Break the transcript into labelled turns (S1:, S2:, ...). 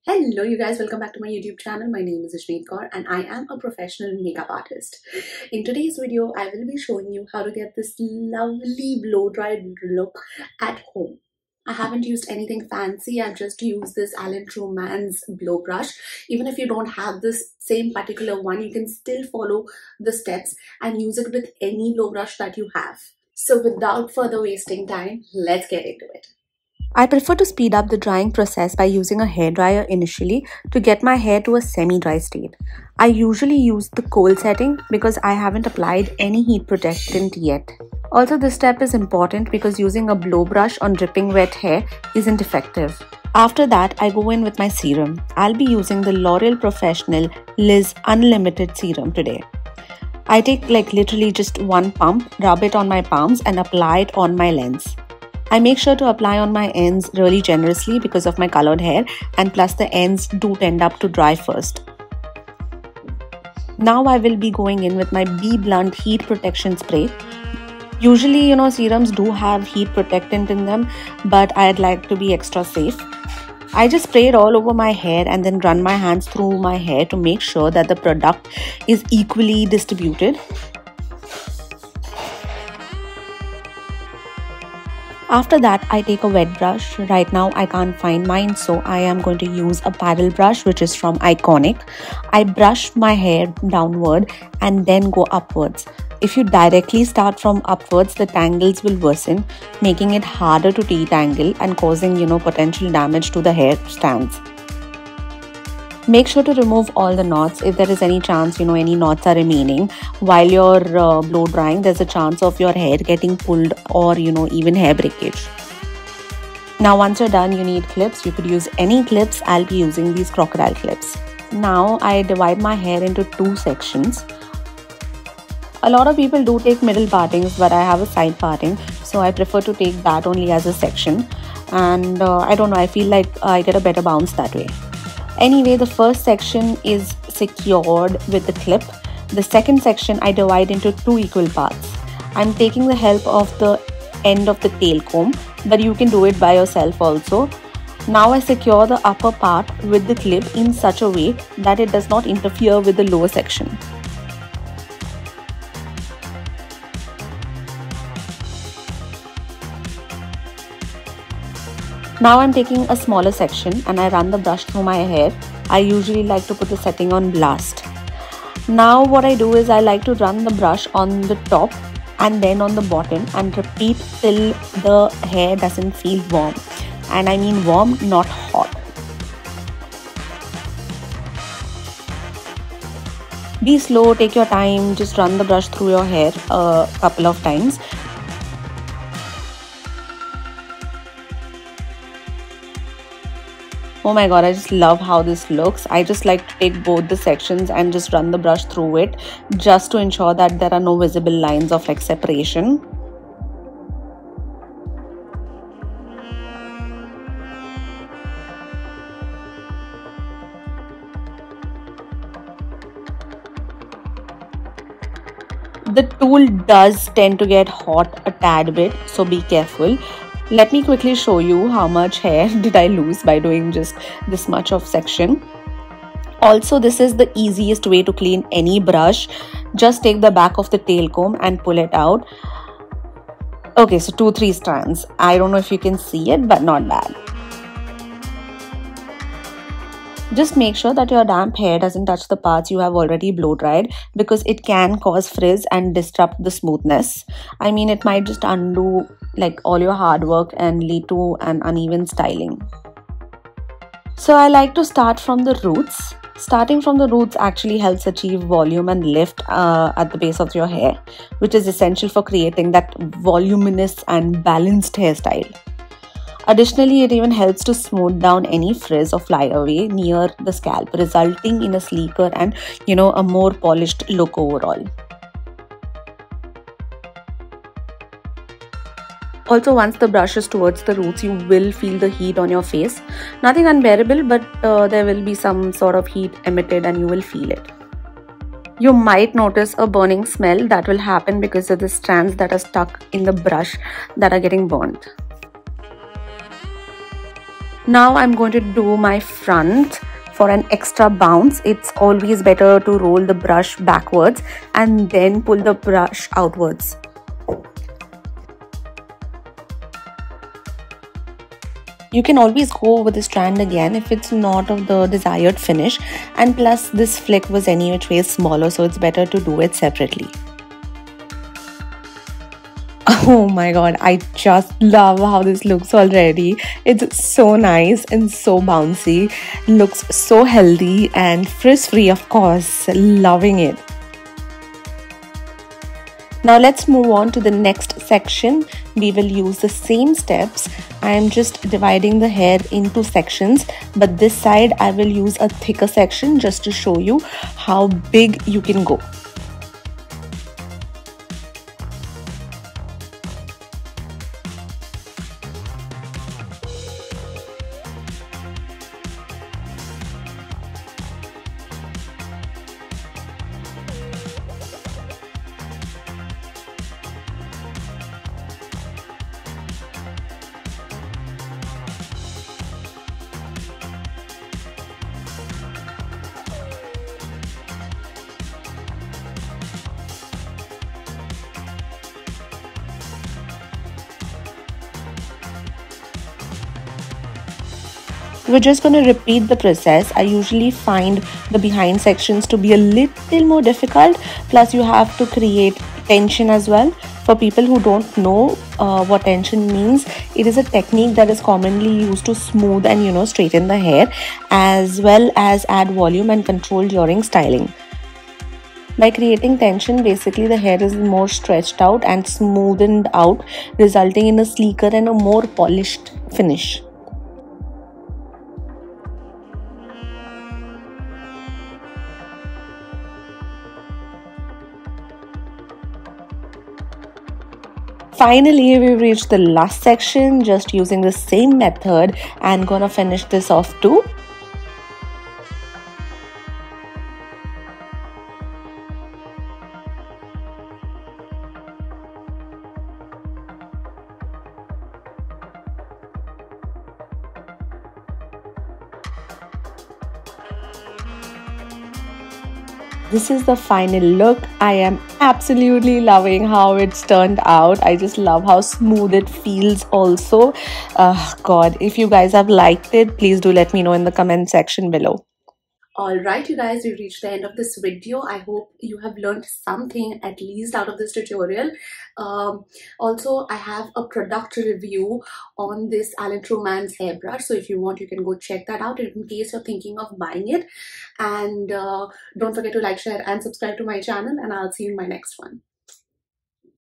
S1: Hello you guys, welcome back to my YouTube channel. My name is Ishneet Kaur and I am a professional makeup artist. In today's video, I will be showing you how to get this lovely blow-dried look at home. I haven't used anything fancy. I've just used this Truman-The Blow Brush. Even if you don't have this same particular one, you can still follow the steps and use it with any blow brush that you have. So without further wasting time, let's get into it. I prefer to speed up the drying process by using a hairdryer initially to get my hair to a semi-dry state. I usually use the cold setting because I haven't applied any heat protectant yet. Also, this step is important because using a blow brush on dripping wet hair isn't effective. After that, I go in with my serum. I'll be using the L'Oreal Professional Liz Unlimited Serum today. I take literally just one pump, rub it on my palms and apply it on my lens. I make sure to apply on my ends really generously because of my colored hair, and plus the ends do tend up to dry first. Now I will be going in with my Be Blunt Heat Protection Spray. Usually, serums do have heat protectant in them, but I'd like to be extra safe. I just spray it all over my hair and then run my hands through my hair to make sure that the product is equally distributed. After that, I take a wet brush. Right now, I can't find mine, so I am going to use a paddle brush, which is from Iconic. I brush my hair downward and then go upwards. If you directly start from upwards, the tangles will worsen, making it harder to detangle and causing, potential damage to the hair strands. Make sure to remove all the knots. If there is any chance, any knots are remaining while you're blow drying, there's a chance of your hair getting pulled or, even hair breakage. Now, once you're done, you need clips. You could use any clips. I'll be using these crocodile clips. Now, I divide my hair into two sections. A lot of people do take middle partings, but I have a side parting, so I prefer to take that only as a section. And I don't know, I feel like I get a better bounce that way. Anyway, the first section is secured with the clip. The second section I divide into two equal parts. I'm taking the help of the end of the tail comb, but you can do it by yourself also. Now I secure the upper part with the clip in such a way that it does not interfere with the lower section. Now I'm taking a smaller section and I run the brush through my hair. I usually like to put the setting on blast. Now what I do is I like to run the brush on the top and then on the bottom and repeat till the hair doesn't feel warm. And I mean warm, not hot. Be slow, take your time, just run the brush through your hair a couple of times. Oh my god, I just love how this looks. I just like to take both the sections and just run the brush through it just to ensure that there are no visible lines of separation. The tool does tend to get hot a tad bit, so be careful. Let me quickly show you how much hair did I lose by doing just this much of section. Also, this is the easiest way to clean any brush. Just take the back of the tail comb and pull it out. Okay, so 2-3 strands. I don't know if you can see it, but not bad. Just make sure that your damp hair doesn't touch the parts you have already blow dried because it can cause frizz and disrupt the smoothness. I mean, it might just undo all your hard work and lead to an uneven styling. So I like to start from the roots. Starting from the roots actually helps achieve volume and lift at the base of your hair, which is essential for creating that voluminous and balanced hairstyle. Additionally, it even helps to smooth down any frizz or flyaway near the scalp, resulting in a sleeker and, a more polished look overall. Also, once the brush is towards the roots, you will feel the heat on your face. Nothing unbearable, but there will be some sort of heat emitted and you will feel it. You might notice a burning smell that will happen because of the strands that are stuck in the brush that are getting burnt. Now I'm going to do my front. For an extra bounce, it's always better to roll the brush backwards and then pull the brush outwards. You can always go over the strand again if it's not of the desired finish, and plus this flick was any which way smaller, so it's better to do it separately. Oh my god, I just love how this looks already. It's so nice and so bouncy, looks so healthy and frizz-free, of course. Loving it. Now let's move on to the next section. We will use the same steps. I am just dividing the hair into sections, but this side I will use a thicker section just to show you how big you can go. We're just going to repeat the process. I usually find the behind sections to be a little more difficult. Plus you have to create tension as well. For people who don't know what tension means, it is a technique that is commonly used to smooth and straighten the hair, as well as add volume and control during styling. By creating tension, basically the hair is more stretched out and smoothened out, resulting in a sleeker and a more polished finish. Finally, we've reached the last section, just using the same method and gonna finish this off too. This is the final look. I am absolutely loving how it's turned out. I just love how smooth it feels also. God, if you guys have liked it, please do let me know in the comment section below. Alright you guys, we've reached the end of this video. I hope you have learned something at least out of this tutorial. Also, I have a product review on this Truman-The hairbrush, so if you want you can go check that out in case you're thinking of buying it. And don't forget to like, share and subscribe to my channel, and I'll see you in my next one.